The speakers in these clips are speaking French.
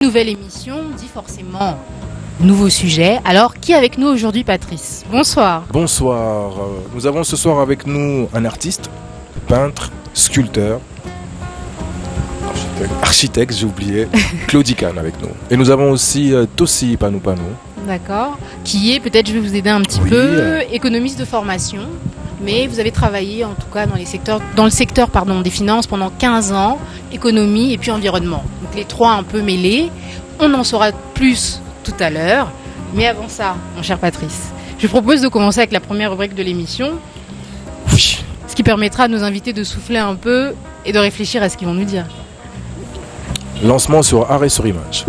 Nouvelle émission dit forcément nouveau sujet. Alors, qui est avec nous aujourd'hui, Patrice? Bonsoir. Bonsoir. Nous avons ce soir avec nous un artiste, peintre, sculpteur, architecte, j'ai oublié, Claudie Kahn avec nous. Et nous avons aussi Tossi Panou Panou. D'accord. Qui est, peut-être je vais vous aider un petit peu, économiste de formation. Mais vous avez travaillé en tout cas dans le secteur des finances pendant 15 ans, économie et puis environnement. Donc les trois un peu mêlés. On en saura plus tout à l'heure. Mais avant ça, mon cher Patrice, je propose de commencer avec la première rubrique de l'émission. Oui. Ce qui permettra à nos invités de souffler un peu et de réfléchir à ce qu'ils vont nous dire. Lancement sur arrêt sur image.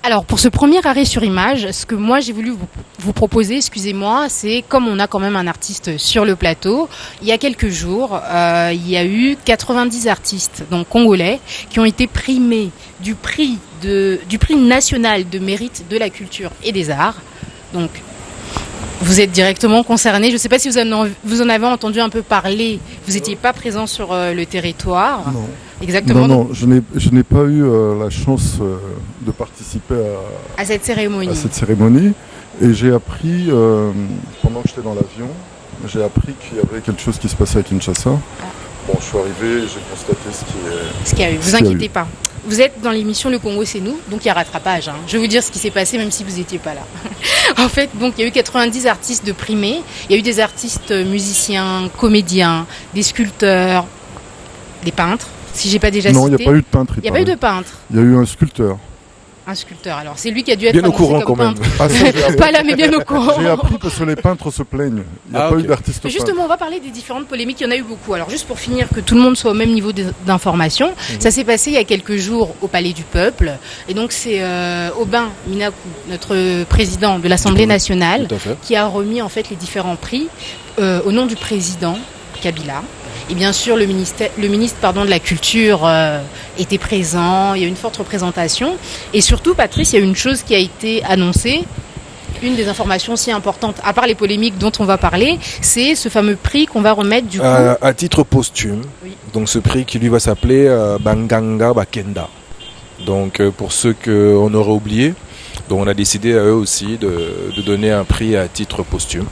Alors pour ce premier arrêt sur image, ce que moi j'ai voulu vous proposer, excusez-moi, c'est comme on a quand même un artiste sur le plateau, il y a quelques jours, il y a eu 90 artistes donc congolais qui ont été primés du prix national de mérite de la culture et des arts. Donc vous êtes directement concerné. Je ne sais pas si vous en avez entendu un peu parler. Vous n'étiez pas présent sur le territoire. Non. Exactement. Non, je n'ai pas eu la chance de participer à cette cérémonie. Et j'ai appris, pendant que j'étais dans l'avion, j'ai appris qu'il y avait quelque chose qui se passait à Kinshasa. Bon, je suis arrivé et j'ai constaté ce qu'il y a eu. Vous inquiétez pas. Vous êtes dans l'émission Le Congo c'est nous, donc il y a rattrapage. Je vais vous dire ce qui s'est passé même si vous n'étiez pas là. En fait, donc il y a eu 90 artistes de primés. Il y a eu des artistes musiciens, comédiens, des sculpteurs, des peintres. Si j'ai pas déjà cité. Non, il n'y a pas eu de peintre. Il n'y a pas eu de peintre. Il y a eu un sculpteur. Un sculpteur, alors c'est lui qui a dû être bien au courant comme quand même. Pas là, mais bien au courant. J'ai appris parce que les peintres se plaignent. Il n'y a pas eu d'artiste peintre. Justement, on va parler des différentes polémiques. Il y en a eu beaucoup. Alors juste pour finir, que tout le monde soit au même niveau d'information, ça s'est passé il y a quelques jours au Palais du Peuple. Et donc c'est Aubin Minakou, notre président de l'Assemblée nationale, qui a remis en fait les différents prix au nom du président Kabila. Et bien sûr, le ministre de la Culture était présent, il y a eu une forte représentation. Et surtout, Patrice, il y a une chose qui a été annoncée, une des informations aussi importantes, à part les polémiques dont on va parler, c'est ce fameux prix qu'on va remettre du coup... à titre posthume, oui. Donc ce prix qui lui va s'appeler Banganga Bakenda. Donc pour ceux qu'on aurait oublié, donc on a décidé à eux aussi de donner un prix à titre posthume.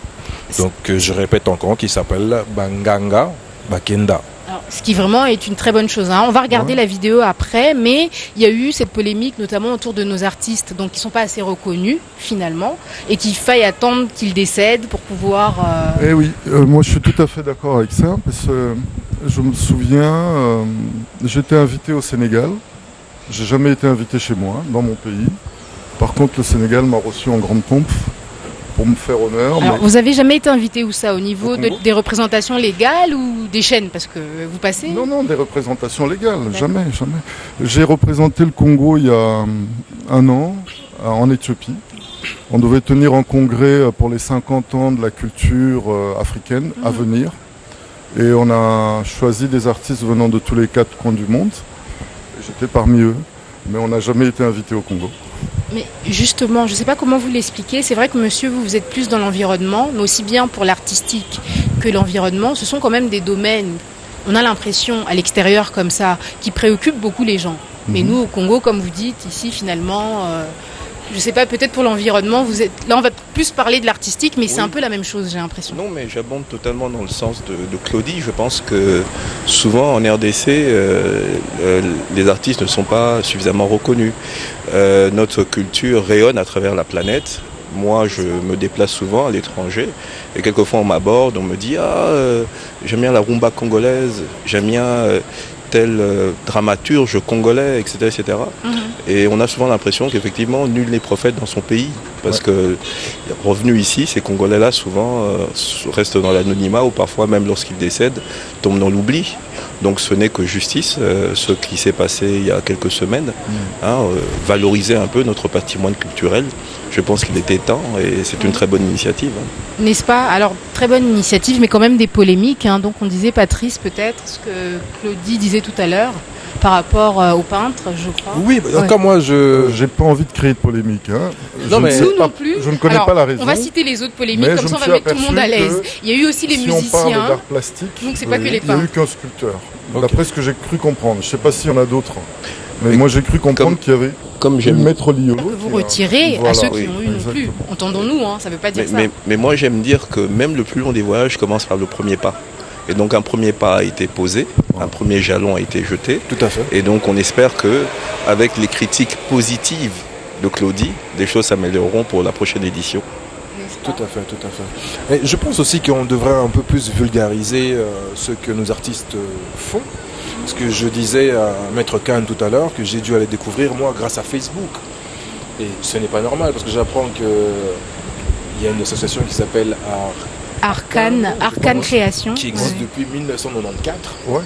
Donc je répète encore, qui s'appelle Banganga Bakenda. Alors, ce qui vraiment est une très bonne chose. On va regarder la vidéo après, mais il y a eu cette polémique notamment autour de nos artistes donc qui ne sont pas assez reconnus finalement et qu'il faille attendre qu'ils décèdent pour pouvoir... Eh oui, moi je suis tout à fait d'accord avec ça parce que je me souviens, j'étais invité au Sénégal, j'ai jamais été invité chez moi, dans mon pays. Par contre le Sénégal m'a reçu en grande pompe pour me faire honneur. Alors, vous avez jamais été invité où ça? Au niveau des représentations légales ou des chaînes? Parce que vous passez... Non, des représentations légales, jamais. J'ai représenté le Congo il y a un an, en Éthiopie. On devait tenir un congrès pour les 50 ans de la culture africaine à venir. Et on a choisi des artistes venant de tous les 4 coins du monde. J'étais parmi eux, mais on n'a jamais été invité au Congo. Mais justement, je ne sais pas comment vous l'expliquez, c'est vrai que monsieur, vous êtes plus dans l'environnement, mais aussi bien pour l'artistique que l'environnement, ce sont quand même des domaines, on a l'impression à l'extérieur comme ça, qui préoccupent beaucoup les gens. Mais nous au Congo, comme vous dites, ici finalement, je ne sais pas, peut-être pour l'environnement, là on va plus parler de l'artistique, mais c'est un peu la même chose, j'ai l'impression. Non, mais j'abonde totalement dans le sens de Claudie. Je pense que souvent en RDC, les artistes ne sont pas suffisamment reconnus. Notre culture rayonne à travers la planète. Moi, je me déplace souvent à l'étranger et quelquefois on m'aborde, on me dit j'aime bien la rumba congolaise, j'aime bien tel dramaturge congolais, etc. Et on a souvent l'impression qu'effectivement, nul n'est prophète dans son pays. Parce que revenus ici, ces Congolais-là, souvent, restent dans l'anonymat ou parfois, même lorsqu'ils décèdent, tombent dans l'oubli. Donc ce n'est que justice, ce qui s'est passé il y a quelques semaines, valoriser un peu notre patrimoine culturel. Je pense qu'il était temps et c'est une très bonne initiative. N'est-ce pas? Alors, très bonne initiative, mais quand même des polémiques. Donc on disait, Patrice, peut-être, ce que Claudie disait tout à l'heure, par rapport aux peintres, je crois. Oui, encore moi, J'ai pas envie de créer de polémique. Hein. Non, mais nous non plus. Je ne connais pas la raison. On va citer les autres polémiques, mais comme ça on va mettre tout le monde à l'aise. Il y a eu aussi les si musiciens. on parle d'art plastique, donc c'est pas que les il n'y a peintres. eu qu'un sculpteur. Ok. D'après ce que j'ai cru comprendre. Je ne sais pas s'il y en a d'autres. Mais moi j'ai cru comprendre qu'il y avait Comme le j'aime maître Liolo. Que vous retirez à ceux qui oui, ont eu non plus. exactement. Entendons-nous, hein, ça ne veut pas dire ça. mais moi j'aime dire que même le plus long des voyages commence par le premier pas. Et donc un premier pas a été posé, un premier jalon a été jeté. tout à fait. Et donc on espère que avec les critiques positives de Claudie, des choses s'amélioreront pour la prochaine édition. Tout à fait, tout à fait. Et je pense aussi qu'on devrait un peu plus vulgariser ce que nos artistes font. Parce que je disais à Maître Kahn tout à l'heure que j'ai dû aller découvrir moi grâce à Facebook. Et ce n'est pas normal parce que j'apprends qu'il y a une association qui s'appelle Arcane Création. qui existe Ouais. depuis 1994. Ouais.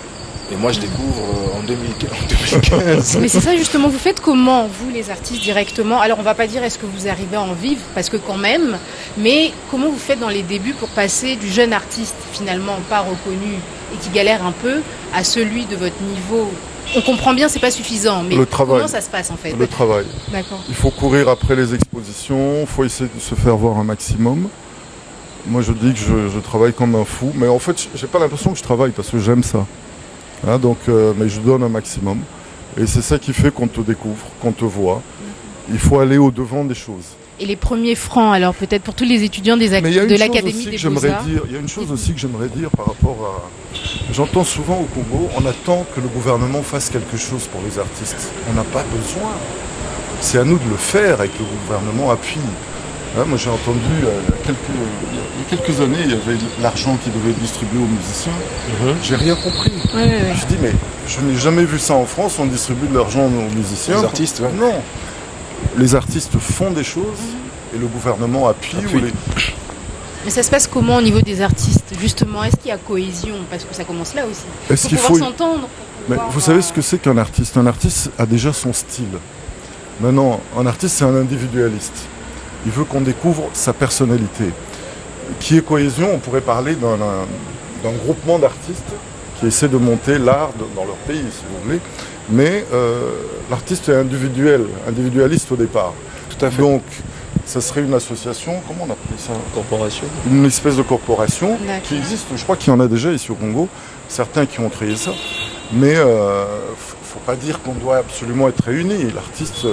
Et moi je découvre en 2015. Mais c'est ça justement, vous faites comment, vous les artistes directement? Alors on va pas dire est-ce que vous arrivez à en vivre, parce que quand même, mais comment vous faites dans les débuts pour passer du jeune artiste finalement pas reconnu et qui galère un peu à celui de votre niveau? On comprend bien, c'est pas suffisant, mais Le travail. comment ça se passe en fait? Le travail. D'accord. Il faut courir après les expositions, il faut essayer de se faire voir un maximum. Moi je dis que je travaille comme un fou, mais en fait j'ai pas l'impression que je travaille parce que j'aime ça. Hein, donc, mais je donne un maximum. Et c'est ça qui fait qu'on te découvre, qu'on te voit. Il faut aller au-devant des choses. Et les premiers francs, alors peut-être pour tous les étudiants Mais il y a de une chose l'Académie aussi des que j'aimerais Beaux-Arts. dire. Il y a une chose aussi que j'aimerais dire par rapport à. J'entends souvent au Congo, on attend que le gouvernement fasse quelque chose pour les artistes. On n'a pas besoin. C'est à nous de le faire et que le gouvernement appuie. Hein, moi j'ai entendu il y a quelques années, il y avait l'argent qui devait être distribué aux musiciens. J'ai rien compris. Ouais. Je dis mais je n'ai jamais vu ça en France, on distribue de l'argent aux musiciens. Les artistes, ouais. Non. Les artistes font des choses et le gouvernement appuie. Appuie. Mais ça se passe comment au niveau des artistes justement? Est-ce qu'il y a cohésion? Parce que ça commence là aussi. Est-ce Pour qu'il pouvoir faut... s'entendre. Mais vous savez ce que c'est qu'un artiste? Un artiste a déjà son style. Maintenant, un artiste c'est un individualiste. Il veut qu'on découvre sa personnalité. Qui est cohésion? On pourrait parler d'un groupement d'artistes qui essaient de monter l'art dans leur pays, si vous voulez. Mais l'artiste est individualiste au départ. Tout à fait. Donc, ça serait une association, comment on appelle ça? Corporation. Une espèce de corporation D'accord. qui existe, je crois qu'il y en a déjà ici au Congo, certains qui ont créé ça. Mais faut pas dire qu'on doit absolument être réunis. L'artiste...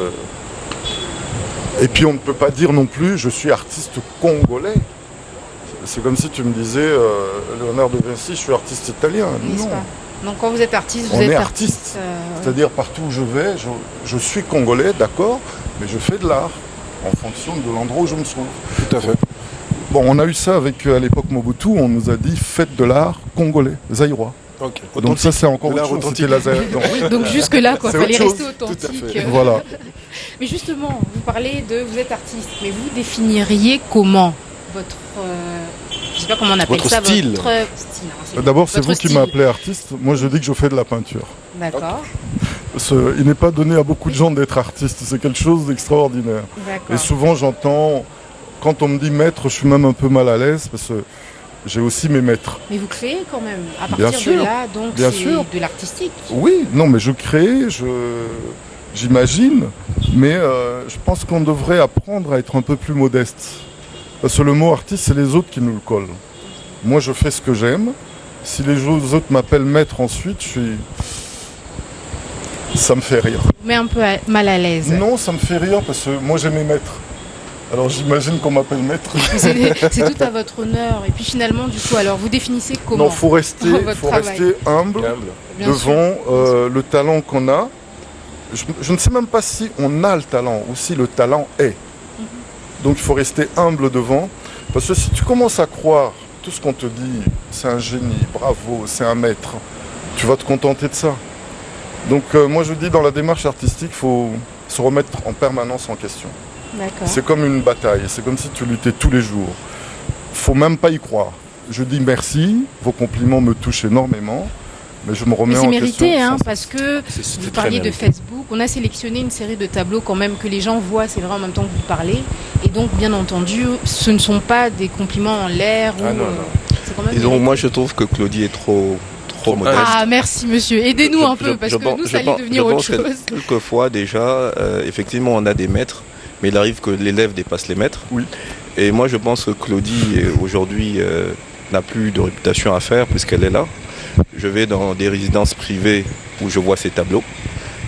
Et puis on ne peut pas dire non plus je suis artiste congolais. C'est comme si tu me disais Léonard de Vinci, je suis artiste italien. N'est-ce Non, pas? Donc quand vous êtes artiste, vous on êtes est artiste. C'est-à-dire partout où je vais, je suis congolais, d'accord, mais je fais de l'art en fonction de l'endroit où je me trouve. Tout à fait. Bon, on a eu ça avec à l'époque Mobutu, on nous a dit faites de l'art congolais, zaïrois. Ok. Donc ça c'est encore De autre l'art chose. authentique. C'était la zaï- donc, oui. Donc jusque-là, quoi, C'est fallait autre rester chose. Tout à authentique. fait. Voilà. Mais justement, vous parlez de vous êtes artiste, mais vous définiriez comment votre je sais pas comment on appelle Votre ça, style. votre style. Hein, c'est D'abord c'est votre vous qui style. m'appelez artiste, moi je dis que je fais de la peinture. D'accord. Il n'est pas donné à beaucoup de gens d'être artiste, c'est quelque chose d'extraordinaire. Et D'accord. souvent j'entends, quand on me dit maître, je suis même un peu mal à l'aise parce que j'ai aussi mes maîtres. Mais vous créez quand même à Bien partir de sûr. là, donc Bien c'est sûr. de l'artistique. Oui, non mais je crée, j'imagine, mais je pense qu'on devrait apprendre à être un peu plus modeste. Parce que le mot artiste, c'est les autres qui nous le collent. Moi je fais ce que j'aime. Si les autres m'appellent maître ensuite, ça me fait rire. Vous met un peu mal à l'aise. Non, ça me fait rire parce que moi j'ai mes maîtres. Alors j'imagine qu'on m'appelle maître. C'est tout à votre honneur. Et puis finalement, du coup, alors vous définissez comment Non, faut rester Votre travail. humble Humble. Bien sûr. devant le talent qu'on a. Je ne sais même pas si on a le talent ou si le talent est. Donc il faut rester humble devant. Parce que si tu commences à croire tout ce qu'on te dit, c'est un génie, bravo, c'est un maître, tu vas te contenter de ça. Donc moi je dis dans la démarche artistique, il faut se remettre en permanence en question. D'accord. C'est comme une bataille, c'est comme si tu luttais tous les jours. Faut même pas y croire. Je dis merci, vos compliments me touchent énormément, mais je me remets Mais en c'est question. mérité, hein, sans- parce que C'était vous très parliez de mérité. Facebook. On a sélectionné une série de tableaux quand même que les gens voient, c'est vrai, en même temps que vous parlez. Et donc, bien entendu, ce ne sont pas des compliments en l'air. Ah ou, non, non. c'est quand même Et donc mérité. moi je trouve que Claudie est trop trop modeste. Ah, merci monsieur. Aidez-nous un peu, parce que nous, ça allait devenir autre chose. Quelquefois, déjà, effectivement, on a des maîtres, mais il arrive que l'élève dépasse les maîtres. Oui. Et moi, je pense que Claudie, aujourd'hui, n'a plus de réputation à faire, puisqu'elle est là. Je vais dans des résidences privées où je vois ses tableaux.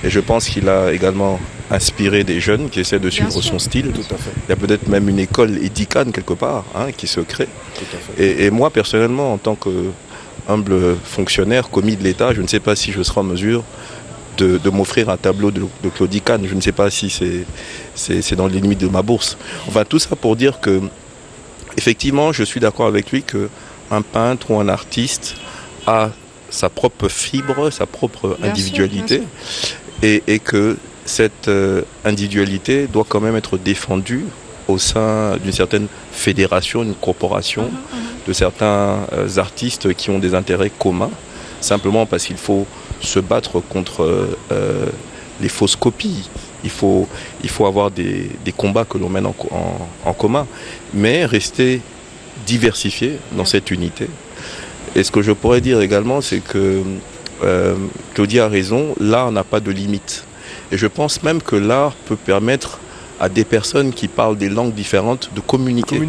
Et je pense qu'il a également inspiré des jeunes qui essaient de suivre son style. Tout à fait. Il y a peut-être même une école édicane quelque part, qui se crée. Tout à fait. Et moi, personnellement, en tant que humble fonctionnaire, commis de l'État, je ne sais pas si je serai en mesure de m'offrir un tableau de Claudie Kahn. Je ne sais pas si c'est dans les limites de ma bourse. Enfin, tout ça pour dire que, effectivement, je suis d'accord avec lui qu'un peintre ou un artiste a sa propre fibre, sa propre individualité, et que cette individualité doit quand même être défendue au sein d'une certaine fédération, d'une corporation, de certains artistes qui ont des intérêts communs, simplement parce qu'il faut se battre contre les fausses copies. Il faut avoir des combats que l'on mène en commun, mais rester diversifié dans cette unité. Et ce que je pourrais dire également, c'est que Claudie a raison, l'art n'a pas de limite. Et je pense même que l'art peut permettre à des personnes qui parlent des langues différentes de communiquer.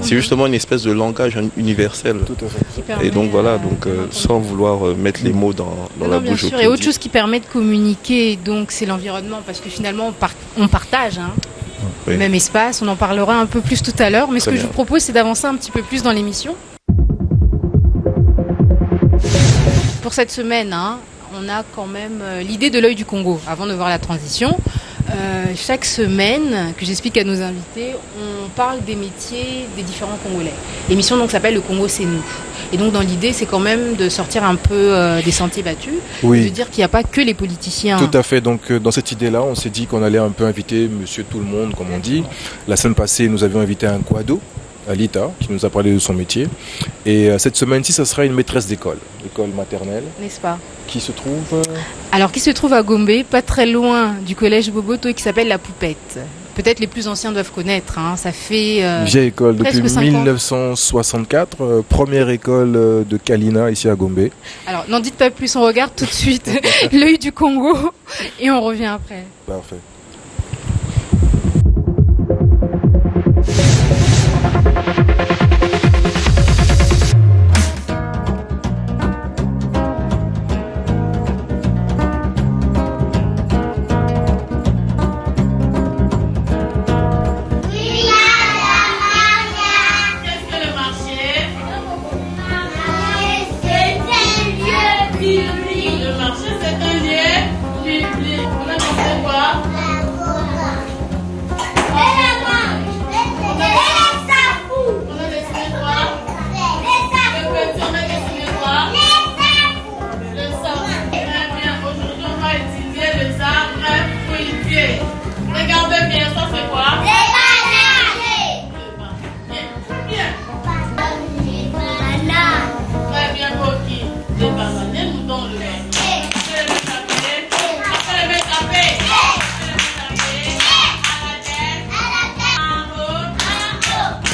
C'est justement une espèce de langage universel. Tout à fait. Et donc voilà, sans vouloir mettre les mots dans la bouche. Bien sûr. Et autre chose qui permet de communiquer, donc c'est l'environnement, parce que finalement on partage le même espace. On en parlera un peu plus tout à l'heure, mais ce que je vous propose, c'est d'avancer un petit peu plus dans l'émission. Pour cette semaine, on a quand même l'idée de l'œil du Congo, avant de voir la transition. Chaque semaine, que j'explique à nos invités, on parle des métiers des différents Congolais. L'émission donc s'appelle Le Congo c'est nous. Et donc dans l'idée, c'est quand même de sortir un peu des sentiers battus, et de dire qu'il n'y a pas que les politiciens. Tout à fait. Donc dans cette idée-là, on s'est dit qu'on allait un peu inviter Monsieur Tout le Monde, comme on dit. La semaine passée, nous avions invité un Kwado, Alita, qui nous a parlé de son métier. Et cette semaine-ci, ça sera une maîtresse d'école maternelle. N'est-ce pas? Qui se trouve Alors, qui se trouve à Gombe, pas très loin du collège Boboto, et qui s'appelle La Poupette. Peut-être les plus anciens doivent connaître. Ça fait vieille école depuis 1964. Première école de Kalina ici à Gombe. Alors, n'en dites pas plus, on regarde tout de suite l'œil du Congo et on revient après. Parfait.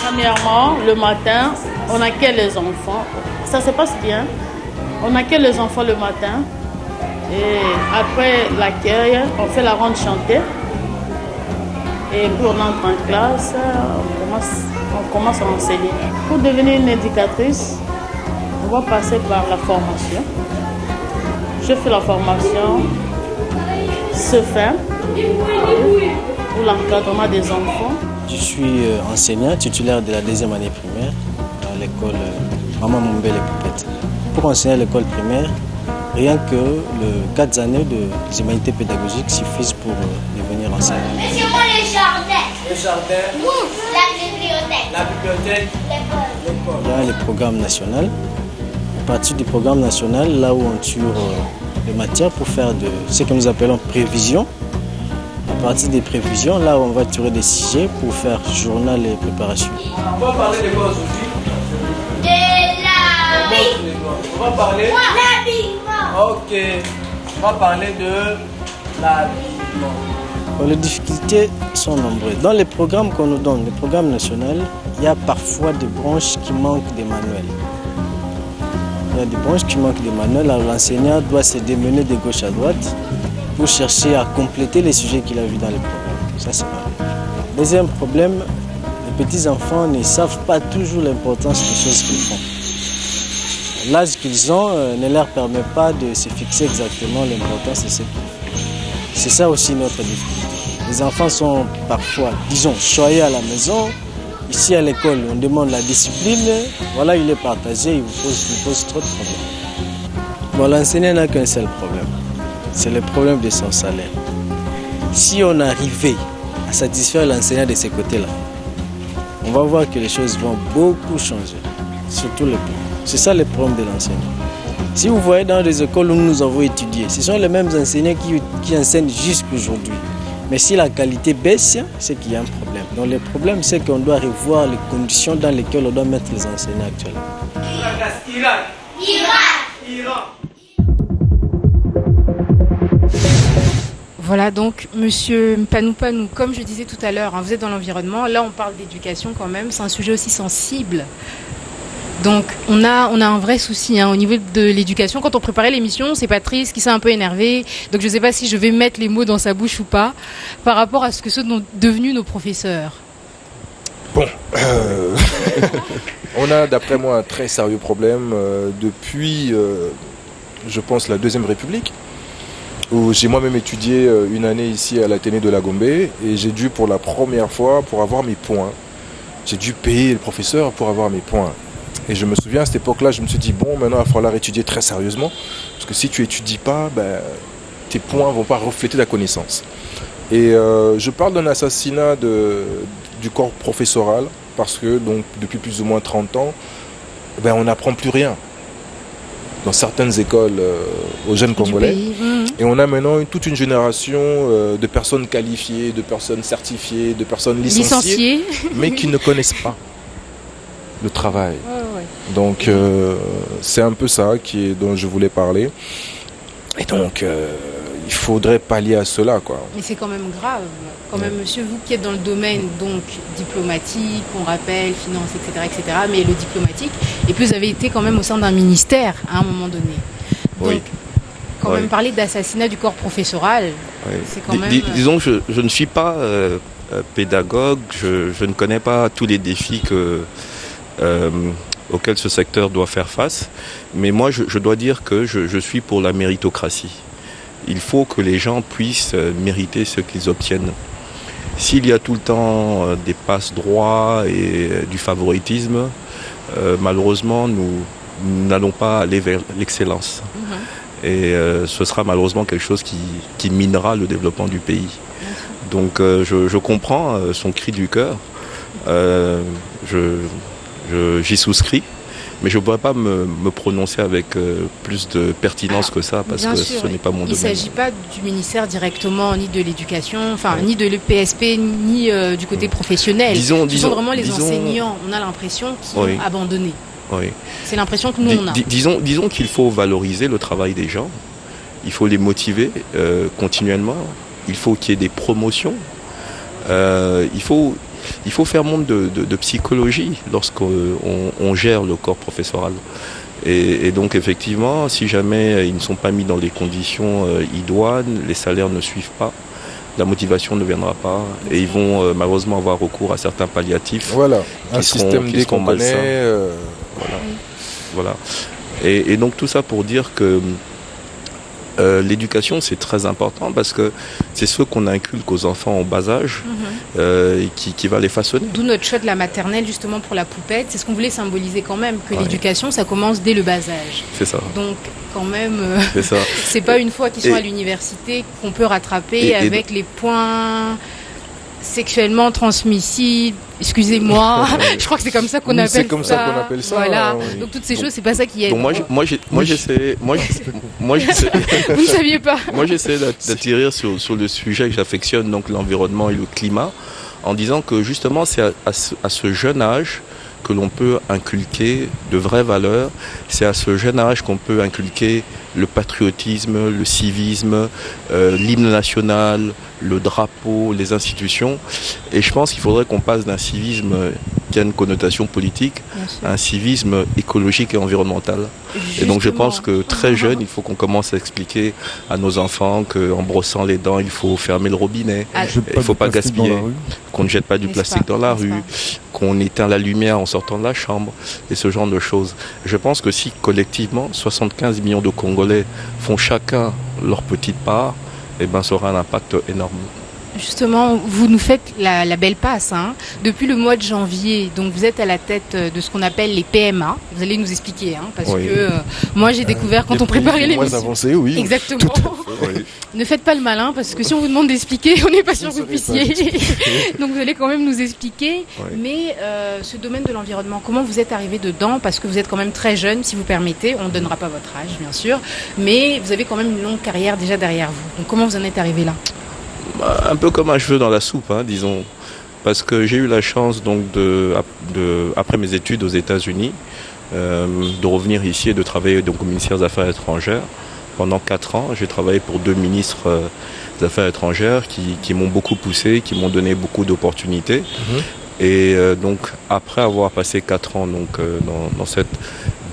Premièrement, le matin, on accueille les enfants. Ça se passe bien. On accueille les enfants le matin. Et après l'accueil, on fait la ronde chantée. Et puis on entre en classe, on commence à enseigner. Pour devenir une éducatrice, on va passer par la formation. Je fais la formation CEFIM pour l'encadrement des enfants. Je suis enseignant titulaire de la deuxième année primaire à l'école Maman Moumbé les Poupettes. Pour enseigner à l'école primaire, rien que les 4 années des humanités pédagogiques suffisent pour devenir enseignant. Laissez-moi les jardins. Le jardin, La bibliothèque. la bibliothèque, L'école. il y a les programmes nationaux. À partir du programme national, là où on tire des matières pour faire de ce que nous appelons prévision. À partir des prévisions, là on va tirer des sujets pour faire journal et préparation. On va parler de quoi aujourd'hui? De la vie. On va parler. L'habillement. Ok. On va parler de l'habillement. Les difficultés sont nombreuses. Dans les programmes qu'on nous donne, les programmes nationaux, il y a parfois des branches qui manquent des manuels. il y a des branches qui manquent de manuels, alors l'enseignant doit se démener de gauche à droite pour chercher à compléter les sujets qu'il a vus dans les programmes. Ça, c'est pas. Deuxième problème, les petits-enfants ne savent pas toujours l'importance des choses qu'ils font. L'âge qu'ils ont ne leur permet pas de se fixer exactement l'importance de ce qu'ils font. C'est ça aussi notre difficulté. Les enfants sont parfois, disons, choyés à la maison. Ici à l'école, on demande la discipline. Voilà, il est partagé, il pose trop de problèmes. Bon, l'enseignant n'a qu'un seul problème. C'est le problème de son salaire. Si on arrivait à satisfaire l'enseignant de ce côté-là, on va voir que les choses vont beaucoup changer, surtout les points. C'est ça le problème de l'enseignant. Si vous voyez dans les écoles où nous avons étudié, ce sont les mêmes enseignants qui enseignent jusqu'aujourd'hui. Mais si la qualité baisse, c'est qu'il y a un problème. Donc le problème, c'est qu'on doit revoir les conditions dans lesquelles on doit mettre les enseignants actuellement. Voilà, donc Monsieur Mpanou, comme je disais tout à l'heure, vous êtes dans l'environnement, là on parle d'éducation quand même, c'est un sujet aussi sensible. Donc on a un vrai souci au niveau de l'éducation. Quand on préparait l'émission, c'est Patrice qui s'est un peu énervé, donc je ne sais pas si je vais mettre les mots dans sa bouche ou pas, par rapport à ce que sont devenus nos professeurs. Bon, on a d'après moi un très sérieux problème depuis, je pense, la Deuxième République, où j'ai moi-même étudié une année ici à l'Athénée de la Gombe, et j'ai dû pour la première fois, pour avoir mes points, j'ai dû payer le professeur pour avoir mes points. Et je me souviens à cette époque-là, je me suis dit, bon, maintenant il va falloir étudier très sérieusement, parce que si tu étudies pas, tes points ne vont pas refléter ta connaissance. Et je parle d'un assassinat du corps professoral, parce que donc, depuis plus ou moins 30 ans, on n'apprend plus rien dans certaines écoles aux jeunes Congolais. Et on a maintenant toute une génération de personnes qualifiées, de personnes certifiées, de personnes licenciées. Mais qui ne connaissent pas le travail. Donc c'est un peu ça dont je voulais parler. Et donc il faudrait pallier à cela, quoi. Mais c'est quand même grave. Quand même, monsieur, vous qui êtes dans le domaine donc diplomatique, on rappelle, finance, etc., mais le diplomatique, et puis vous avez été quand même au sein d'un ministère à un moment donné. Donc, quand même parler d'assassinat du corps professoral, c'est quand même... Disons que je ne suis pas pédagogue, je ne connais pas tous les défis auxquels ce secteur doit faire face, mais moi je dois dire que je suis pour la méritocratie. Il faut que les gens puissent mériter ce qu'ils obtiennent. S'il y a tout le temps des passe-droits et du favoritisme, malheureusement nous n'allons pas aller vers l'excellence. Et ce sera malheureusement quelque chose qui minera le développement du pays. Donc je comprends son cri du cœur, j'y souscris, mais je ne pourrais pas me prononcer avec plus de pertinence que ça, parce que ce n'est pas mon domaine. Il ne s'agit pas du ministère directement, ni de l'éducation, ni de l'EPSP, ni du côté professionnel. Ce sont vraiment les enseignants, on a l'impression, qui ont abandonné. C'est l'impression que nous on a. Disons qu'il faut valoriser le travail des gens, il faut les motiver continuellement, il faut qu'il y ait des promotions, il faut faire montre de psychologie lorsqu'on gère le corps professoral. Et donc effectivement, si jamais ils ne sont pas mis dans les conditions idoines, les salaires ne suivent pas, la motivation ne viendra pas, et ils vont malheureusement avoir recours à certains palliatifs. Voilà, un système D qu'on connaît. Voilà. Et donc tout ça pour dire que l'éducation, c'est très important, parce que c'est ce qu'on inculque aux enfants en bas âge qui va les façonner. D'où notre choix de la maternelle, justement, pour la poupette. C'est ce qu'on voulait symboliser quand même, que l'éducation, ça commence dès le bas âge. C'est ça. Donc, quand même, c'est pas une fois qu'ils sont à l'université qu'on peut rattraper avec les points sexuellement transmissibles. Excusez-moi, je crois que c'est comme ça qu'on appelle ça. C'est comme ça qu'on appelle ça. Voilà. Donc toutes ces choses, c'est pas ça qui aide. Donc moi j'essaie. Vous ne saviez pas. Moi j'essaie d'atterrir sur le sujet que j'affectionne, donc l'environnement et le climat, en disant que justement c'est à ce jeune âge que l'on peut inculquer de vraies valeurs. C'est à ce jeune âge qu'on peut inculquer le patriotisme, le civisme, l'hymne national, le drapeau, les institutions. Et je pense qu'il faudrait qu'on passe d'un civisme qui a une connotation politique à un civisme écologique et environnemental. Et donc je pense que très jeune, il faut qu'on commence à expliquer à nos enfants qu'en brossant les dents, il faut fermer le robinet, il ne faut pas gaspiller, qu'on ne jette pas du plastique dans la rue, qu'on éteint la lumière en sortant de la chambre, et ce genre de choses. Je pense que si collectivement, 75 millions de Congolais font chacun leur petite part, eh ben, ça aura un impact énorme. Justement, vous nous faites la belle passe. Hein. Depuis le mois de janvier, donc vous êtes à la tête de ce qu'on appelle les PMA. Vous allez nous expliquer, hein, parce que moi j'ai découvert quand on préparait l'émission. Moins avancé, oui. Exactement. Ne faites pas le malin, parce que si on vous demande d'expliquer, on n'est pas sûr que vous puissiez. Donc vous allez quand même nous expliquer. Mais ce domaine de l'environnement, comment vous êtes arrivé dedans? Parce que vous êtes quand même très jeune, si vous permettez. On ne donnera pas votre âge, bien sûr. Mais vous avez quand même une longue carrière déjà derrière vous. Donc comment vous en êtes arrivé là? Un peu comme un cheveu dans la soupe, hein, disons. Parce que j'ai eu la chance, donc, après mes études aux États-Unis, de revenir ici et de travailler donc, au ministère des Affaires étrangères. Pendant 4 ans, j'ai travaillé pour 2 ministres des Affaires étrangères qui m'ont beaucoup poussé, qui m'ont donné beaucoup d'opportunités. Et donc, après avoir passé 4 ans donc, dans cette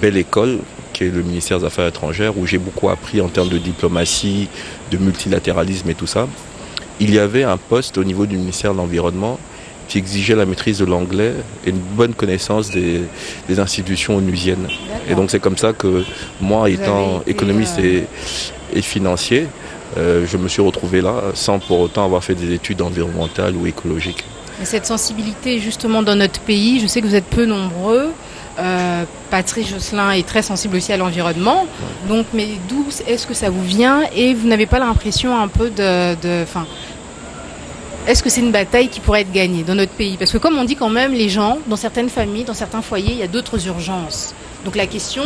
belle école, qui est le ministère des Affaires étrangères, où j'ai beaucoup appris en termes de diplomatie, de multilatéralisme et tout ça, il y avait un poste au niveau du ministère de l'Environnement qui exigeait la maîtrise de l'anglais et une bonne connaissance des institutions onusiennes. Et donc c'est comme ça que moi, étant économiste et financier, je me suis retrouvé là sans pour autant avoir fait des études environnementales ou écologiques. Et cette sensibilité justement dans notre pays, je sais que vous êtes peu nombreux. Patrice Josselin est très sensible aussi à l'environnement. Donc, mais d'où est-ce que ça vous vient? Et vous n'avez pas l'impression un peu est-ce que c'est une bataille qui pourrait être gagnée dans notre pays? Parce que comme on dit quand même, les gens, dans certaines familles, dans certains foyers, il y a d'autres urgences. Donc la question,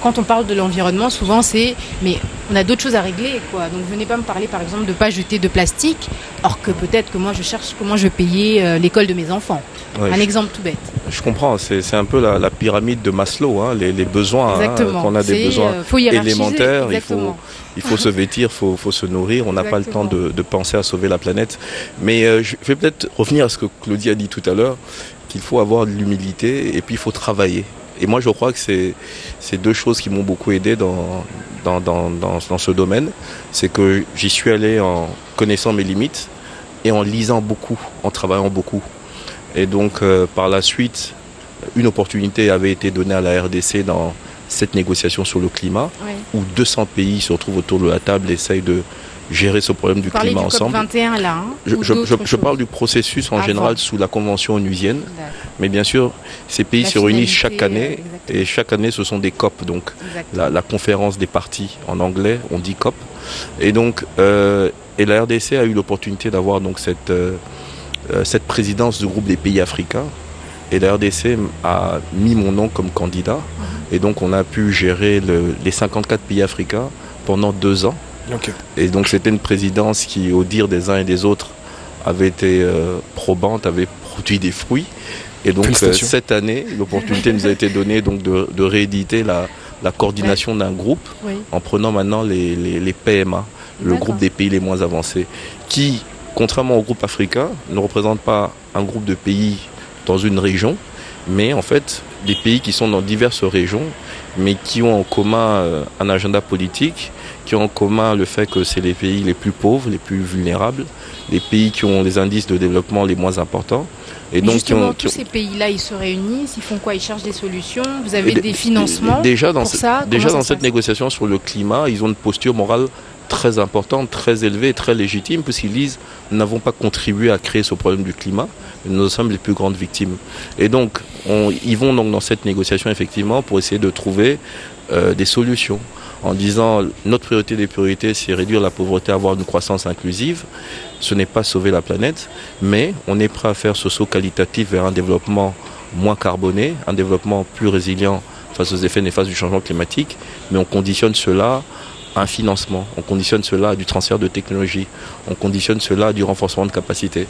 quand on parle de l'environnement, souvent c'est mais on a d'autres choses à régler, quoi. Donc venez pas me parler par exemple de ne pas jeter de plastique, or que peut-être que moi je cherche comment je vais payer l'école de mes enfants. Un exemple tout bête. Je comprends, c'est un peu la pyramide de Maslow, hein, les besoins, qu'on a des besoins élémentaires, il faut se vêtir, il faut se nourrir, on n'a pas le temps de penser à sauver la planète. Mais je vais peut-être revenir à ce que Claudie a dit tout à l'heure, qu'il faut avoir de l'humilité et puis il faut travailler. Et moi je crois que c'est 2 choses qui m'ont beaucoup aidé dans ce domaine. C'est que j'y suis allé en connaissant mes limites et en lisant beaucoup, en travaillant beaucoup. Et donc par la suite, une opportunité avait été donnée à la RDC dans cette négociation sur le climat, où 200 pays se retrouvent autour de la table et essayent de gérer ce problème du climat ensemble. Vous parlez du COP21 là, hein, je parle du processus en général sous la Convention onusienne. Mais bien sûr, ces pays se réunissent chaque année. Et chaque année, ce sont des COP. Donc la conférence des parties en anglais, on dit COP. Et donc, et la RDC a eu l'opportunité d'avoir donc cette présidence du groupe des pays africains. Et la RDC a mis mon nom comme candidat. Et donc, on a pu gérer les 54 pays africains pendant 2 ans. Et donc c'était une présidence qui, au dire des uns et des autres, avait été probante, avait produit des fruits. Et donc cette année, l'opportunité nous a été donnée donc, de rééditer la coordination d'un groupe en prenant maintenant les PMA, le groupe des pays les moins avancés, qui, contrairement au groupe africain, ne représente pas un groupe de pays dans une région, mais en fait des pays qui sont dans diverses régions, mais qui ont en commun un agenda politique, qui ont en commun le fait que c'est les pays les plus pauvres, les plus vulnérables, les pays qui ont les indices de développement les moins importants. Et donc, justement, tous ces pays-là, ils se réunissent, ils font quoi? Ils cherchent des solutions? Vous avez des financements pour ça? Déjà dans cette négociation sur le climat, ils ont une posture morale très importante, très élevée et très légitime, puisqu'ils disent « nous n'avons pas contribué à créer ce problème du climat, nous sommes les plus grandes victimes ». Et donc, ils vont donc dans cette négociation effectivement pour essayer de trouver des solutions, en disant notre priorité des priorités, c'est réduire la pauvreté, avoir une croissance inclusive. Ce n'est pas sauver la planète, mais on est prêt à faire ce saut qualitatif vers un développement moins carboné, un développement plus résilient face aux effets néfastes du changement climatique, mais on conditionne cela à un financement, on conditionne cela à du transfert de technologie, on conditionne cela à du renforcement de capacité.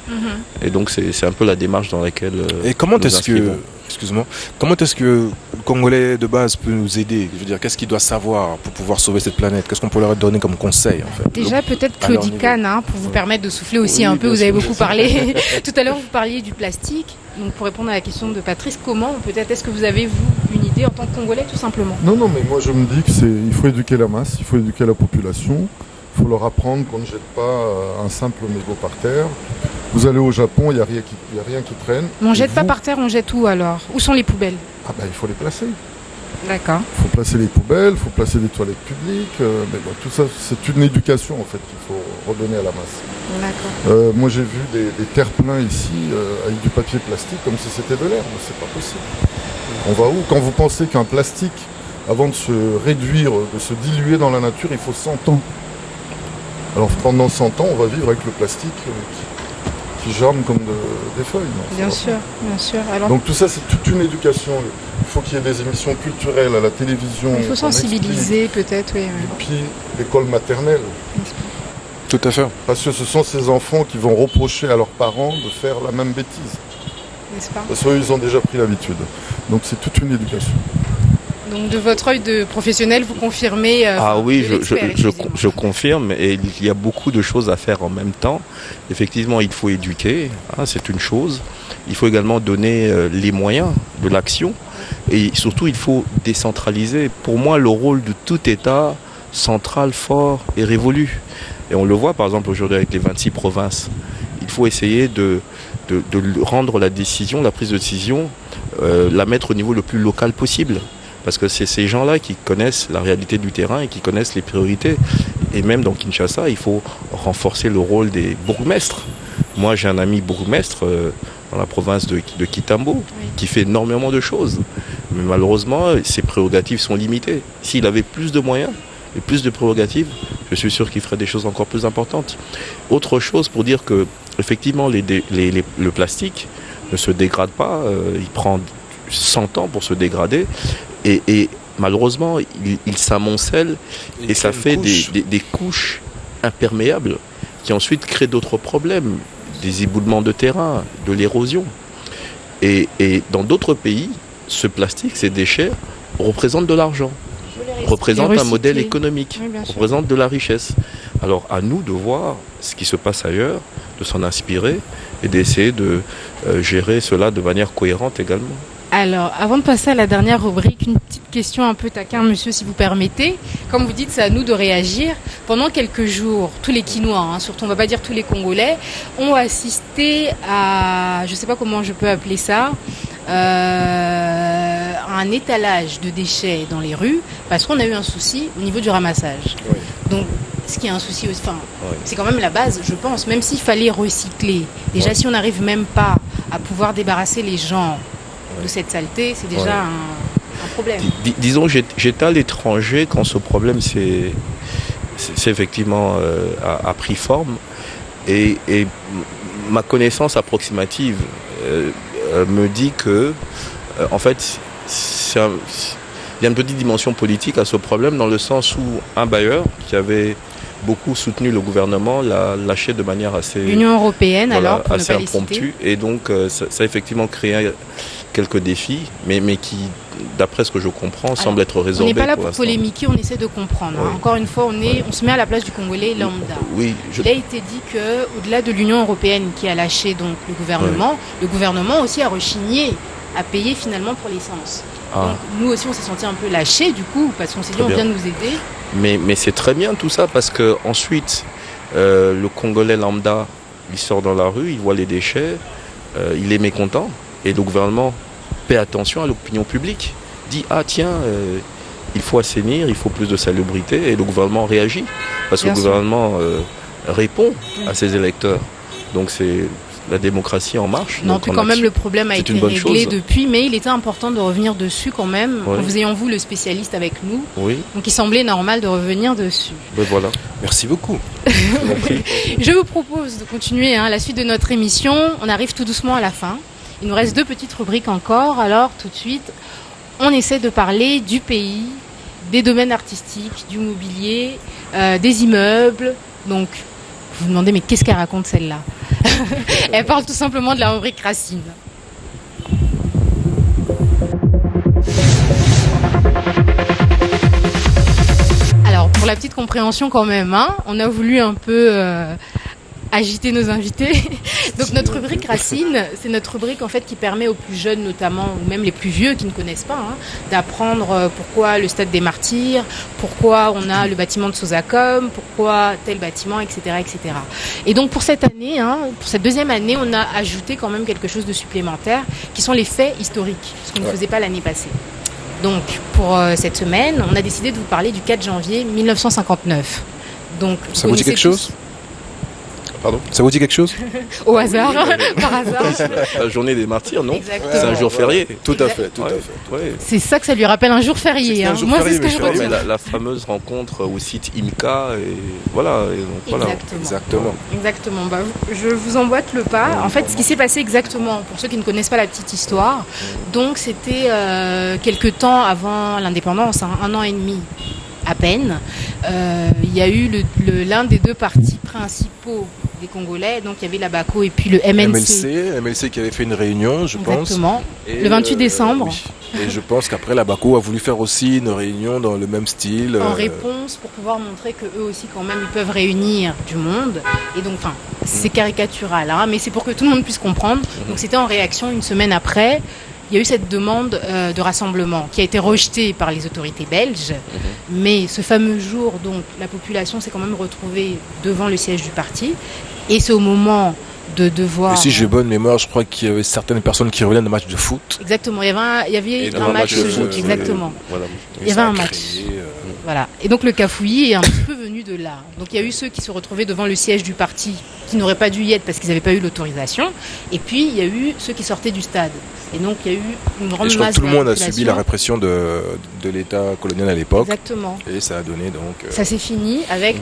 Et donc c'est un peu la démarche dans laquelle Et comment nous est-ce que, inscrivons. excuse-moi, comment est-ce que le Congolais de base peut nous aider? Je veux dire, qu'est-ce qu'il doit savoir pour pouvoir sauver cette planète? Qu'est-ce qu'on peut leur donner comme conseil en fait? Déjà, peut-être à leur Claudie niveau. Kahn, pour vous permettre de souffler aussi Oui, un peu. bien Vous avez sûr, beaucoup parlé. Tout à l'heure, vous parliez du plastique. Donc, pour répondre à la question de Patrice, comment peut-être est-ce que vous avez, vous, une idée en tant que Congolais, tout simplement? Non, mais moi je me dis il faut éduquer la masse, il faut éduquer la population, il faut leur apprendre qu'on ne jette pas un simple mégot par terre. Vous allez au Japon, il n'y a rien qui traîne. Mais on Et jette pas vous- par terre, on jette où alors? Où sont les poubelles? Ah ben il faut les placer. D'accord. Il faut placer les poubelles, il faut placer des toilettes publiques. Mais bon, tout ça, c'est une éducation en fait qu'il faut redonner à la masse. D'accord. Moi j'ai vu des terre-pleins ici avec du papier plastique comme si c'était de l'herbe. C'est pas possible. On va où? Quand vous pensez qu'un plastique, avant de se réduire, de se diluer dans la nature, il faut 100 ans. Alors pendant 100 ans, on va vivre avec le plastique qui germe comme des feuilles. Non, ça Bien va sûr, bien sûr. Alors, Donc tout ça, c'est toute une éducation. Il faut qu'il y ait des émissions culturelles à la télévision. il faut qu'on sensibiliser, peut-être, oui. explique. Et puis l'école maternelle. Tout à fait. Parce que ce sont ces enfants qui vont reprocher à leurs parents de faire la même bêtise. N'est-ce pas? Parce qu'eux, ils ont déjà pris l'habitude. Donc c'est toute une éducation. Donc, de votre œil de professionnel, vous confirmez. Ah oui, de l'expert, excusez-moi. je confirme, et il y a beaucoup de choses à faire en même temps. Effectivement, il faut éduquer, c'est une chose. Il faut également donner les moyens de l'action, et surtout il faut décentraliser. Pour moi, le rôle de tout État central, fort et révolu. Et on le voit par exemple aujourd'hui avec les 26 provinces. Il faut essayer de rendre la décision, la prise de décision, la mettre au niveau le plus local possible. Parce que c'est ces gens-là qui connaissent la réalité du terrain et qui connaissent les priorités. Et même dans Kinshasa, il faut renforcer le rôle des bourgmestres. Moi, j'ai un ami bourgmestre dans la province de Kitambo qui fait énormément de choses. Mais malheureusement, ses prérogatives sont limitées. S'il avait plus de moyens et plus de prérogatives, je suis sûr qu'il ferait des choses encore plus importantes. Autre chose pour dire que, effectivement, le plastique ne se dégrade pas. Il prend 100 ans pour se dégrader. Et malheureusement, il s'amoncelle et ça fait des couches imperméables qui ensuite créent d'autres problèmes, des éboulements de terrain, de l'érosion. Et dans d'autres pays, ce plastique, ces déchets, représentent de l'argent, représentent un modèle économique, Oui, bien sûr. représentent de la richesse. Alors à nous de voir ce qui se passe ailleurs, de s'en inspirer et d'essayer de gérer cela de manière cohérente également. Alors, avant de passer à la dernière rubrique, une petite question un peu taquin, monsieur, si vous permettez. Comme vous dites, c'est à nous de réagir. Pendant quelques jours, tous les Quinois, surtout on ne va pas dire tous les Congolais, ont assisté à, je ne sais pas comment je peux appeler ça, un étalage de déchets dans les rues, parce qu'on a eu un souci au niveau du ramassage. Oui. Donc, ce qui est un souci aussi, c'est quand même la base, je pense, même s'il fallait recycler. Déjà, si on n'arrive même pas à pouvoir débarrasser les gens de cette saleté, c'est déjà un problème. Disons, j'étais à l'étranger quand ce problème s'est effectivement a pris forme et ma connaissance approximative me dit que en fait il y a une petite dimension politique à ce problème dans le sens où un bailleur qui avait beaucoup soutenu le gouvernement l'a lâché de manière assez L'Union européenne, alors, pour ne assez pas les citer. impromptue, et donc ça a effectivement créé quelques défis, mais qui, d'après ce que je comprends, semble être On résorbé n'est pas là pour pour l'instant. polémiquer, on essaie de comprendre. Oui. Encore une fois, on se met à la place du Congolais lambda. Oui, Il a été dit que, au-delà de l'Union européenne qui a lâché donc le gouvernement aussi a rechigné à payer finalement pour l'essence. Donc nous aussi, on s'est senti un peu lâchés du coup, parce qu'on s'est dit Très on bien. vient de nous aider. Mais c'est très bien tout ça parce que ensuite le Congolais lambda il sort dans la rue, il voit les déchets, il est mécontent et le gouvernement fait attention à l'opinion publique, dit ah tiens il faut assainir, il faut plus de salubrité et le gouvernement réagit parce que Bien le sûr. gouvernement répond à ses électeurs. Donc c'est la démocratie en marche. Non, Donc, puis en quand même action. le problème a C'est été une bonne réglé chose. depuis, mais il était important de revenir dessus quand même, Oui. en vous ayant vous le spécialiste avec nous. Oui, Donc il semblait normal de revenir dessus. ben voilà. Merci beaucoup. Je vous propose de continuer la suite de notre émission. On arrive tout doucement à la fin. Il nous reste 2 petites rubriques encore. Alors tout de suite, on essaie de parler du pays des domaines artistiques, du mobilier, des immeubles. Donc, vous vous demandez, mais qu'est-ce qu'elle raconte celle-là? Elle parle tout simplement de la rubrique Racine. Alors, pour la petite compréhension quand même, hein, on a voulu un peu agiter nos invités. Donc notre rubrique Racine, c'est notre rubrique en fait qui permet aux plus jeunes notamment, ou même les plus vieux qui ne connaissent pas, hein, d'apprendre pourquoi le Stade des Martyrs, pourquoi on a le bâtiment de Sosacom, pourquoi tel bâtiment, etc., etc. Et donc pour cette année, hein, pour cette deuxième année, on a ajouté quand même quelque chose de supplémentaire, qui sont les faits historiques, ce qu'on ne faisait pas l'année passée. Donc pour cette semaine, on a décidé de vous parler du 4 janvier 1959. Donc, ça vous dit quelque chose? Pardon? Ça vous dit quelque chose? Au hasard, par hasard. La journée des martyrs, non? Exactement. C'est un jour férié. Tout à fait, tout à fait. Ouais. C'est ça que ça lui rappelle un jour férié. Hein. Moi, c'est ce que je retiens. La fameuse rencontre au site IMCA, et voilà. Et donc, voilà. Exactement. Bah, je vous emboîte le pas. En fait, ce qui s'est passé exactement, pour ceux qui ne connaissent pas la petite histoire, donc c'était quelques temps avant l'indépendance, hein, 1 an et demi à peine. Il y a eu l'un des deux partis principaux des Congolais, donc il y avait la BACO et puis le MLC. MLC qui avait fait une réunion, je pense. Exactement. Le 28 décembre. Oui. Et je pense qu'après la BACO a voulu faire aussi une réunion dans le même style. En réponse, pour pouvoir montrer que eux aussi quand même ils peuvent réunir du monde. Et donc, enfin, c'est caricatural, hein, mais c'est pour que tout le monde puisse comprendre. Donc c'était en réaction une semaine après. Il y a eu cette demande de rassemblement qui a été rejetée par les autorités belges. Mais ce fameux jour, donc, la population s'est quand même retrouvée devant le siège du parti. Et c'est au moment de devoir... Et si j'ai bonne mémoire, je crois qu'il y avait certaines personnes qui revenaient d'un match de foot. Exactement, il y avait un match de foot, exactement. Voilà. Il y avait un match. Voilà. Et donc le cafouillis est un petit peu venu de là. Donc il y a eu ceux qui se retrouvaient devant le siège du parti, qui n'auraient pas dû y être parce qu'ils n'avaient pas eu l'autorisation. Et puis il y a eu ceux qui sortaient du stade. Et donc il y a eu une grande masse de masse. Tout le monde a subi la répression de l'État colonial à l'époque. Exactement. Et ça a donné donc... Ça s'est fini avec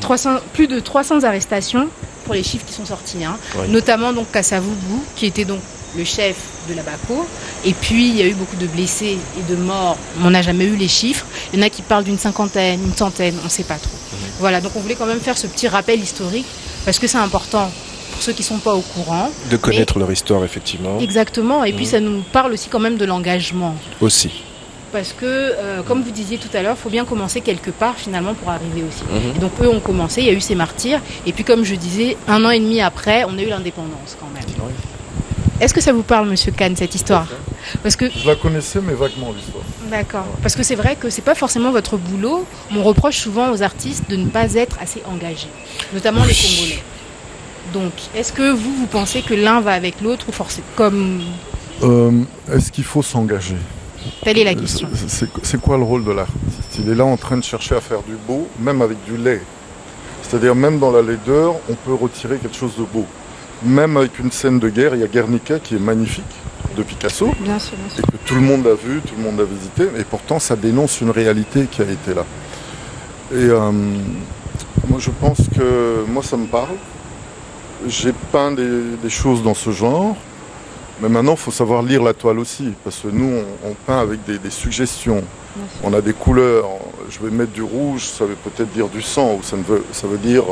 plus de 300 arrestations pour les chiffres qui sont sortis. Hein. Oui. Notamment donc Kassavubu, qui était donc le chef de la BACO. Et puis, il y a eu beaucoup de blessés et de morts. On n'a jamais eu les chiffres. Il y en a qui parlent d'une cinquantaine, une centaine, on ne sait pas trop. Voilà, donc on voulait quand même faire ce petit rappel historique, parce que c'est important pour ceux qui ne sont pas au courant. De connaître leur histoire, effectivement. Exactement, et puis ça nous parle aussi quand même de l'engagement. Aussi. Parce que, comme vous disiez tout à l'heure, il faut bien commencer quelque part finalement pour arriver aussi. Et donc eux ont commencé, il y a eu ces martyrs, et puis comme je disais, 1 an et demi après, on a eu l'indépendance quand même. Oui. Est-ce que ça vous parle, Monsieur Kahn, cette histoire? Parce que... Je la connaissais, mais vaguement, l'histoire. D'accord. Parce que c'est vrai que c'est pas forcément votre boulot. On reproche souvent aux artistes de ne pas être assez engagés, notamment les Congolais. Donc, est-ce que vous pensez que l'un va avec l'autre ou forcément comme... Est-ce qu'il faut s'engager? Telle est la question. C'est quoi le rôle de l'artiste? Il est là en train de chercher à faire du beau, même avec du laid. C'est-à-dire, même dans la laideur, on peut retirer quelque chose de beau. Même avec une scène de guerre, il y a Guernica qui est magnifique, de Picasso, bien sûr. Et que tout le monde a vu, tout le monde a visité, et pourtant ça dénonce une réalité qui a été là. Et moi je pense que, moi ça me parle, j'ai peint des choses dans ce genre, mais maintenant il faut savoir lire la toile aussi, parce que nous on peint avec des suggestions, on a des couleurs, je vais mettre du rouge, ça veut peut-être dire du sang, ou ça veut dire...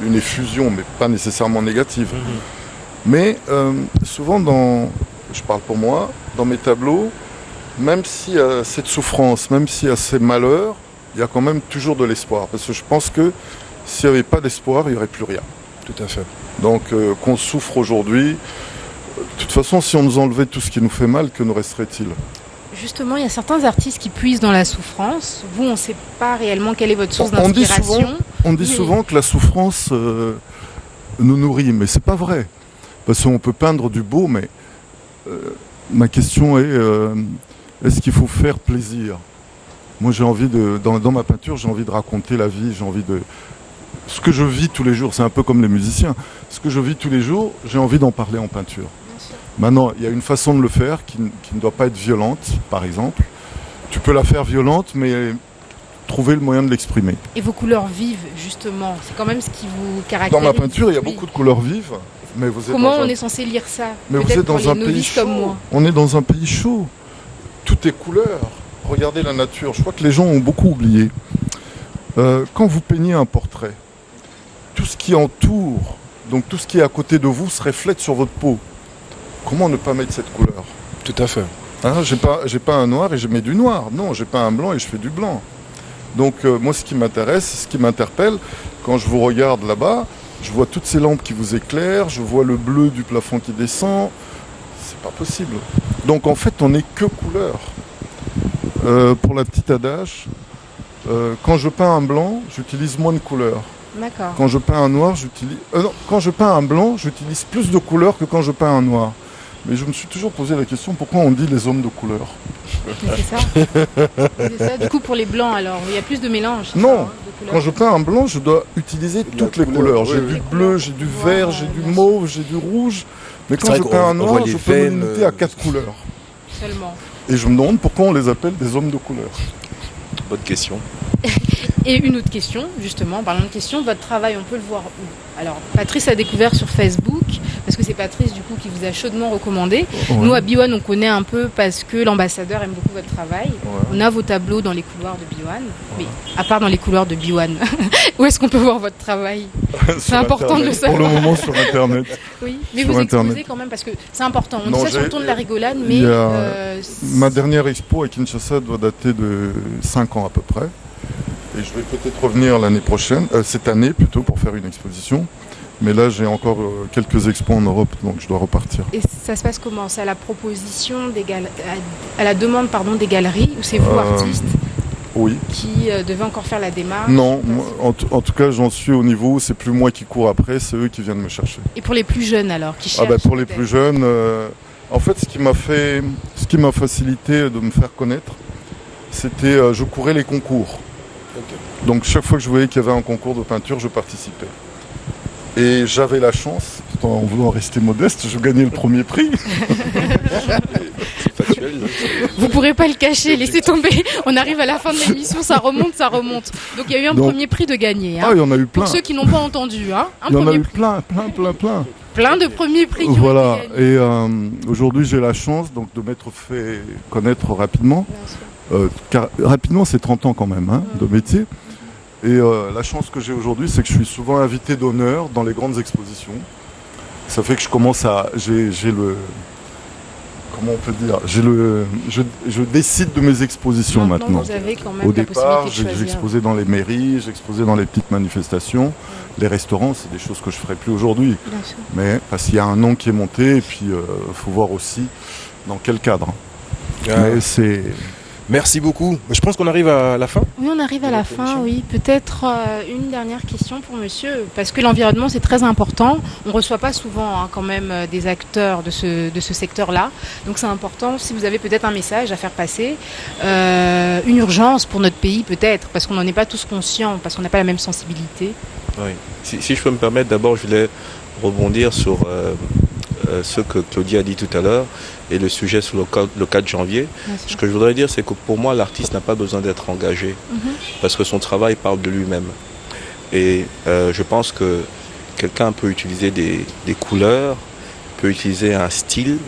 une effusion, mais pas nécessairement négative. Mais souvent, je parle pour moi, dans mes tableaux, même s'il y a cette souffrance, même s'il y a ces malheurs, il y a quand même toujours de l'espoir. Parce que je pense que s'il n'y avait pas d'espoir, il n'y aurait plus rien. Tout à fait. Donc qu'on souffre aujourd'hui, de toute façon, si on nous enlevait tout ce qui nous fait mal, que nous resterait-il? Justement, il y a certains artistes qui puisent dans la souffrance. Vous, on ne sait pas réellement quelle est votre source d'inspiration. On dit souvent que la souffrance nous nourrit, mais c'est pas vrai. Parce qu'on peut peindre du beau, mais ma question est, est-ce qu'il faut faire plaisir? Moi, j'ai envie dans ma peinture, j'ai envie de raconter la vie, j'ai envie de... Ce que je vis tous les jours, c'est un peu comme les musiciens. Ce que je vis tous les jours, j'ai envie d'en parler en peinture. Maintenant, il y a une façon de le faire qui ne doit pas être violente, par exemple. Tu peux la faire violente, mais trouver le moyen de l'exprimer. Et vos couleurs vives, justement, c'est quand même ce qui vous caractérise. Dans ma peinture, il y a beaucoup de couleurs vives. Mais vous êtes Comment on est censé lire ça? Mais vous êtes dans un pays chaud. On est dans un pays chaud. Tout est couleur. regardez la nature. Je crois que les gens ont beaucoup oublié. Quand vous peignez un portrait, tout ce qui entoure, donc tout ce qui est à côté de vous, se reflète sur votre peau. Comment ne pas mettre cette couleur? Tout à fait. Hein, j'ai pas un noir et je mets du noir. Non, j'ai pas un blanc et je fais du blanc. Donc moi, ce qui m'intéresse, ce qui m'interpelle, quand je vous regarde là-bas, je vois toutes ces lampes qui vous éclairent, je vois le bleu du plafond qui descend. C'est pas possible. Donc en fait, on n'est que couleur. Pour la petite adage, quand je peins un blanc, j'utilise moins de couleurs. D'accord. Quand je peins un noir, quand je peins un blanc, j'utilise plus de couleurs que quand je peins un noir. Mais je me suis toujours posé la question, pourquoi on dit les hommes de couleur? Mais c'est ça. C'est ça. Du coup, pour les blancs, alors, il y a plus de mélange. Non, ça, hein, de couleurs. quand je peins un blanc, je dois utiliser toutes les couleurs. J'ai du bleu, j'ai du vert, j'ai du mauve, j'ai du rouge. Mais quand je peins un noir, je peux me limiter à 4 couleurs. Seulement. Et je me demande pourquoi on les appelle des hommes de couleur. Bonne question. Et une autre question, justement, en parlant de questions, votre travail, on peut le voir où? Alors, Patrice a découvert sur Facebook, parce que c'est Patrice, du coup, qui vous a chaudement recommandé. Ouais. Nous, à Biwan, on connaît un peu parce que l'ambassadeur aime beaucoup votre travail. Ouais. On a vos tableaux dans les couloirs de Biwan. Mais à part dans les couloirs de Biwan, où est-ce qu'on peut voir votre travail? C'est important de le savoir. Pour le moment, sur Internet. Oui, mais Sur vous Internet. exposez quand même, parce que c'est important. On Non, dit ça sur le j'ai- ton de la rigolade, mais... Il y a- Ma dernière expo à Kinshasa doit dater de 5 ans à peu près. Et je vais peut-être revenir l'année prochaine, cette année plutôt, pour faire une exposition. Mais là, j'ai encore quelques expos en Europe, donc je dois repartir. Et ça se passe comment? C'est à la proposition des à la demande des galeries, ou c'est vous, artiste, Oui. qui devez encore faire la démarche? Non, moi, en tout cas, j'en suis au niveau où c'est plus moi qui cours après, c'est eux qui viennent me chercher. Et pour les plus jeunes alors, qui cherchent Pour les peut-être? plus jeunes, en fait, ce qui m'a facilité de me faire connaître, c'était je courais les concours. Donc chaque fois que je voyais qu'il y avait un concours de peinture, je participais. Et j'avais la chance, tout en voulant rester modeste, je gagnais le premier prix. C'est factuel. Vous pourrez pas le cacher, laissez tomber. On arrive à la fin de l'émission, ça remonte, ça remonte. Donc il y a eu un premier prix de gagné. Hein. Ah, il y en a eu plein. Pour ceux qui n'ont pas entendu, hein. Il y en a premier eu prix. plein. Plein de premiers prix qui ont Voilà, été gagnés. et aujourd'hui j'ai la chance donc, de m'être fait connaître rapidement. Car rapidement, c'est 30 ans quand même hein, de métier. Et la chance que j'ai aujourd'hui, c'est que je suis souvent invité d'honneur dans les grandes expositions. Ça fait que je commence à... J'ai le... Comment on peut dire je décide de mes expositions maintenant. Vous avez quand même Au la départ, possibilité de choisir. j'exposais dans les mairies, j'exposais dans les petites manifestations. Les restaurants, c'est des choses que je ne ferai plus aujourd'hui. Bien sûr. Mais parce qu'il y a un nom qui est monté, et puis il faut voir aussi dans quel cadre. Mais c'est... Merci beaucoup. Je pense qu'on arrive à la fin. Oui, on arrive à la fin, oui. Peut-être une dernière question pour monsieur, parce que l'environnement, c'est très important. On ne reçoit pas souvent quand même des acteurs de ce secteur-là. Donc c'est important, si vous avez peut-être un message à faire passer, une urgence pour notre pays peut-être, parce qu'on n'en est pas tous conscients, parce qu'on n'a pas la même sensibilité. Oui. Si je peux me permettre, d'abord, je voulais rebondir sur ce que Claudie a dit tout à l'heure et le sujet sur le 4 janvier. Ce que je voudrais dire, c'est que pour moi, l'artiste n'a pas besoin d'être engagé parce que son travail parle de lui-même. Et je pense que quelqu'un peut utiliser des couleurs, peut utiliser un style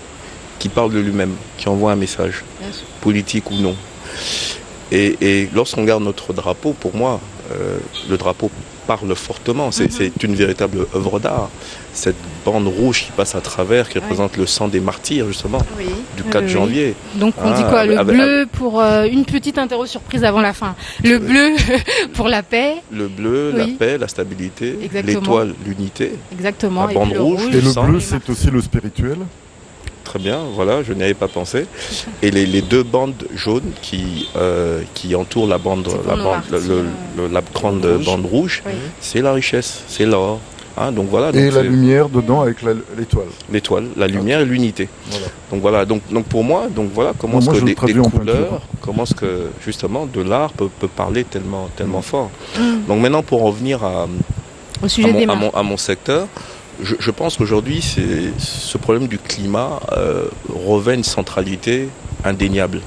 qui parle de lui-même, qui envoie un message, politique ou non. Et lorsqu'on regarde notre drapeau, pour moi, le drapeau parle fortement. C'est une véritable œuvre d'art. Cette bande rouge qui passe à travers, qui représente le sang des martyrs, justement, du 4 janvier. Donc on dit quoi? Le bleu pour une petite interro surprise avant la fin. Le bleu pour la paix. Le bleu, la paix, la stabilité. L'étoile, l'unité. Exactement. La bande rouge, et le sang. bleu, c'est aussi le spirituel. Très bien, voilà, je n'y avais pas pensé. Et les deux bandes jaunes qui entourent la grande bande rouge, c'est la richesse, c'est l'or. Hein, donc voilà, et donc la lumière dedans avec l'étoile. L'étoile, la lumière et l'unité. Voilà. Donc voilà, donc pour moi, voilà comment est-ce que des couleurs, comment est-ce que justement de l'art peut parler tellement fort. Donc maintenant pour en revenir au sujet à mon secteur. Je pense qu'aujourd'hui, ce problème du climat revêt une centralité indéniable.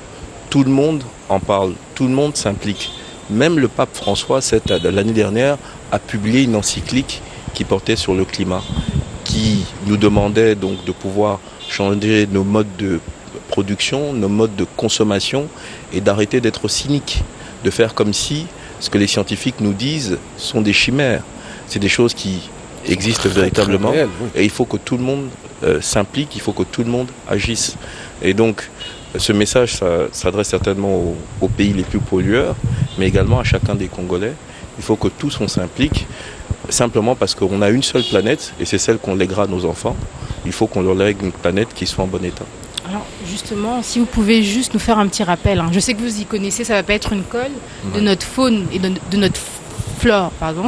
Tout le monde en parle, tout le monde s'implique. Même le pape François, l'année dernière, a publié une encyclique qui portait sur le climat, qui nous demandait donc de pouvoir changer nos modes de production, nos modes de consommation et d'arrêter d'être cyniques, de faire comme si ce que les scientifiques nous disent sont des chimères. C'est des choses qui existent véritablement réel, oui. et il faut que tout le monde s'implique, il faut que tout le monde agisse. Et donc ce message s'adresse certainement aux pays les plus pollueurs, mais également à chacun des Congolais. Il faut que tous on s'implique, simplement parce qu'on a une seule planète et c'est celle qu'on lèguera à nos enfants. Il faut qu'on leur lègue une planète qui soit en bon état. Alors justement, si vous pouvez juste nous faire un petit rappel, hein. Je sais que vous y connaissez, ça va pas être une colle, de notre faune et de notre flore, pardon.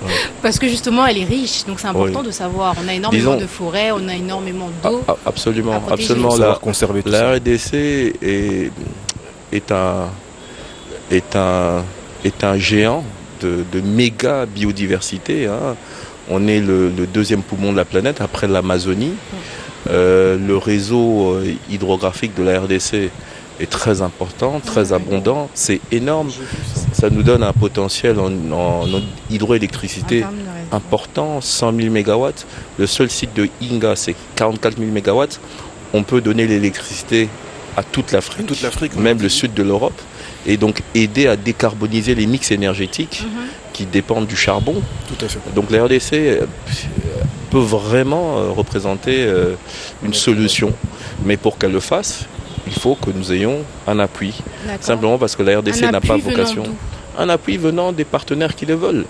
Ouais. Parce que justement, elle est riche, donc c'est important Oui. de savoir. On a énormément Disons- de forêts, on a énormément d'eau. Absolument, à protéger. absolument. Savoir conserver tout La ça. RDC est un géant de méga biodiversité, hein. On est le deuxième poumon de la planète après l'Amazonie. Le réseau hydrographique de la RDC est très important, très abondant, c'est énorme. Ça nous donne un potentiel en hydroélectricité important, 100 000 MW. Le seul site de Inga, c'est 44 000 MW. On peut donner l'électricité à toute l'Afrique, Toute l'Afrique, même le sud de l'Europe, et donc aider à décarboniser les mix énergétiques qui dépendent du charbon. Tout à fait. Donc la RDC peut vraiment représenter une solution. Mais pour qu'elle le fasse, il faut que nous ayons un appui. D'accord. Simplement parce que la RDC Un n'a pas appui venant vocation. d'où ? Un appui venant des partenaires qui le veulent.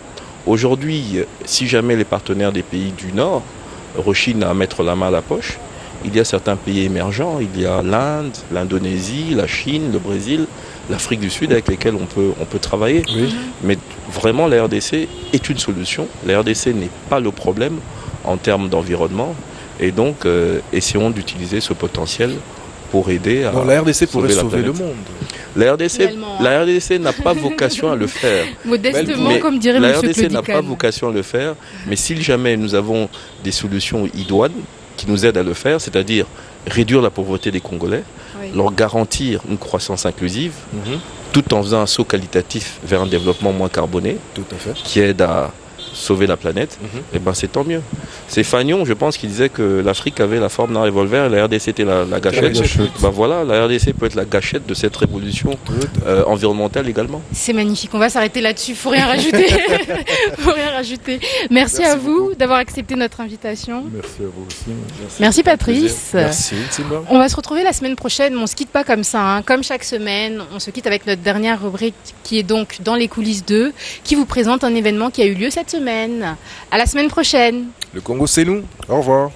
Aujourd'hui, si jamais les partenaires des pays du Nord rechignent à mettre la main à la poche, il y a certains pays émergents, il y a l'Inde, l'Indonésie, la Chine, le Brésil, l'Afrique du Sud avec lesquels on peut travailler. Oui. Mais vraiment, la RDC est une solution. La RDC n'est pas le problème en termes d'environnement. Et donc, essayons d'utiliser ce potentiel pour aider à Non, la RDC pourrait la sauver le planète. monde. La RDC n'a pas vocation à le faire. Modestement, Mais comme dirait la M. RDC n'a pas Claudicane. vocation à le faire, mais si jamais nous avons des solutions idoines qui nous aident à le faire, c'est-à-dire réduire la pauvreté des Congolais, Oui. leur garantir une croissance inclusive, Mhm. tout en faisant un saut qualitatif vers un développement moins carboné, Tout à fait. qui aide à sauver la planète, Mhm. et ben c'est tant mieux. C'est Fagnon, je pense, qui disait que l'Afrique avait la forme d'un revolver et la RDC était la gâchette. gâchette. Ben voilà, la RDC peut être la gâchette de cette révolution environnementale également. C'est magnifique, on va s'arrêter là-dessus, faut rien rajouter. Faut rien rajouter. Merci à vous d'avoir accepté notre invitation. Merci à vous aussi. Merci Patrice. Merci, Timba. On va se retrouver la semaine prochaine, mais on se quitte pas comme ça, hein. Comme chaque semaine, on se quitte avec notre dernière rubrique qui est donc Dans les coulisses 2, qui vous présente un événement qui a eu lieu cette semaine. À la semaine prochaine. Le Congo, c'est nous. Au revoir.